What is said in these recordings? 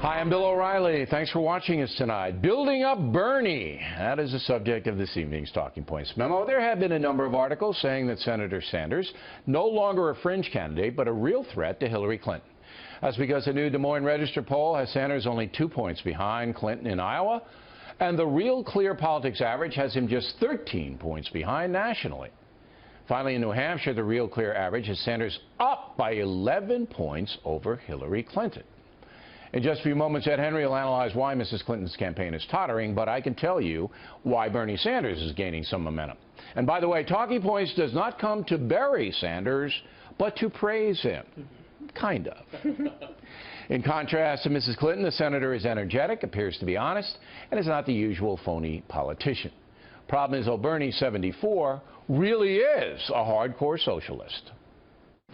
Hi, I'm Bill O'Reilly. Thanks for watching us tonight. Building up Bernie. That is the subject of this evening's Talking Points memo. There have been a number of articles saying that Senator Sanders, no longer a fringe candidate, but a real threat to Hillary Clinton. That's because a new Des Moines Register poll has Sanders only 2 points behind Clinton in Iowa, and the Real Clear Politics average has him just 13 points behind nationally. Finally, in New Hampshire, the Real Clear average has Sanders up by 11 points over Hillary Clinton. In just a few moments, Ed Henry will analyze why Mrs. Clinton's campaign is tottering, but I can tell you why Bernie Sanders is gaining some momentum. And by the way, Talking Points does not come to bury Sanders, but to praise him. Kind of. In contrast to Mrs. Clinton, the senator is energetic, appears to be honest, and is not the usual phony politician. Problem is, Bernie, 74, really is a hardcore socialist.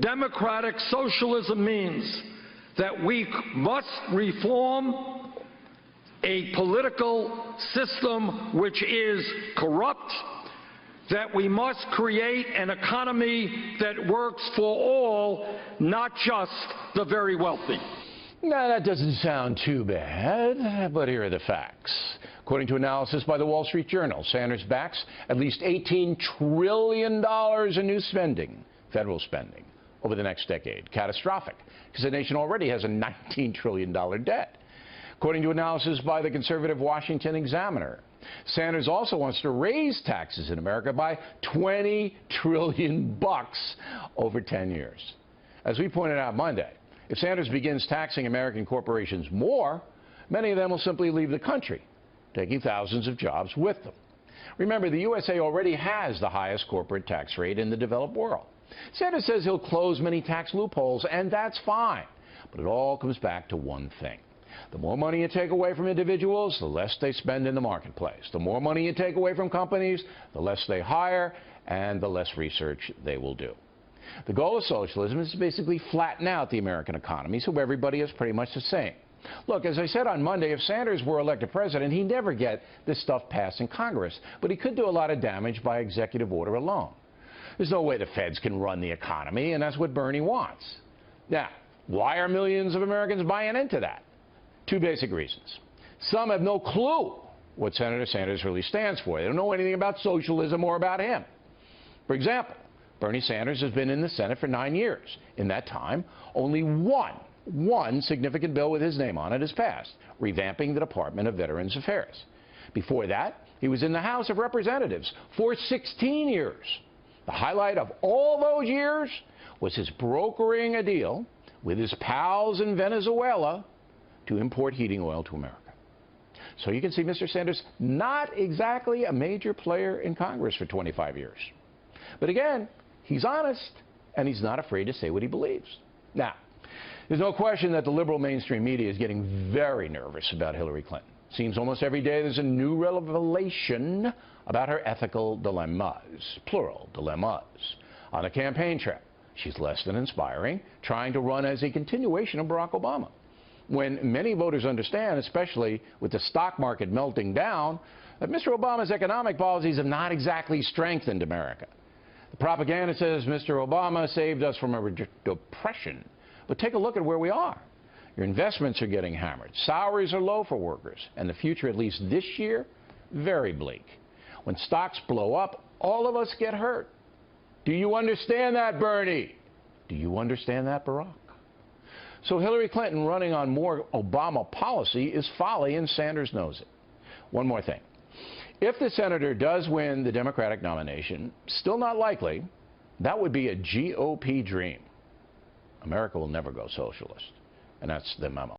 Democratic socialism means that we must reform a political system which is corrupt, that we must create an economy that works for all, not just the very wealthy. Now, that doesn't sound too bad, but here are the facts. According to analysis by the Wall Street Journal, Sanders backs at least $18 trillion in new spending, federal spending, over the next decade. Catastrophic, because the nation already has a $19 trillion debt. According to analysis by the conservative Washington Examiner, Sanders also wants to raise taxes in America by $20 trillion over 10 years. As we pointed out Monday, if Sanders begins taxing American corporations more, many of them will simply leave the country, taking thousands of jobs with them. Remember, the USA already has the highest corporate tax rate in the developed world. Sanders says he'll close many tax loopholes, and that's fine. But it all comes back to one thing. The more money you take away from individuals, the less they spend in the marketplace. The more money you take away from companies, the less they hire, and the less research they will do. The goal of socialism is to basically flatten out the American economy so everybody is pretty much the same. Look, as I said on Monday, if Sanders were elected president, he'd never get this stuff passed in Congress, but he could do a lot of damage by executive order alone. There's no way the feds can run the economy, and that's what Bernie wants. Now, why are millions of Americans buying into that? 2 basic reasons. Some have no clue what Senator Sanders really stands for. They don't know anything about socialism or about him. For example, Bernie Sanders has been in the Senate for 9 years. In that time, only one significant bill with his name on it has passed, revamping the Department of Veterans Affairs. Before that, he was in the House of Representatives for 16 years. The highlight of all those years was his brokering a deal with his pals in Venezuela to import heating oil to America. So you can see Mr. Sanders not exactly a major player in Congress for 25 years. But again, he's honest, and he's not afraid to say what he believes. Now, there's no question that the liberal mainstream media is getting very nervous about Hillary Clinton. Seems almost every day there's a new revelation about her ethical dilemmas, plural dilemmas. On the campaign trail, she's less than inspiring, trying to run as a continuation of Barack Obama. When many voters understand, especially with the stock market melting down, that Mr. Obama's economic policies have not exactly strengthened America. The propaganda says Mr. Obama saved us from a depression. But take a look at where we are. Your investments are getting hammered. Salaries are low for workers. And the future, at least this year, very bleak. When stocks blow up, all of us get hurt. Do you understand that, Bernie? Do you understand that, Barack? So Hillary Clinton running on more Obama policy is folly, and Sanders knows it. One more thing. If the senator does win the Democratic nomination, still not likely, that would be a GOP dream. America will never go socialist. And that's the memo.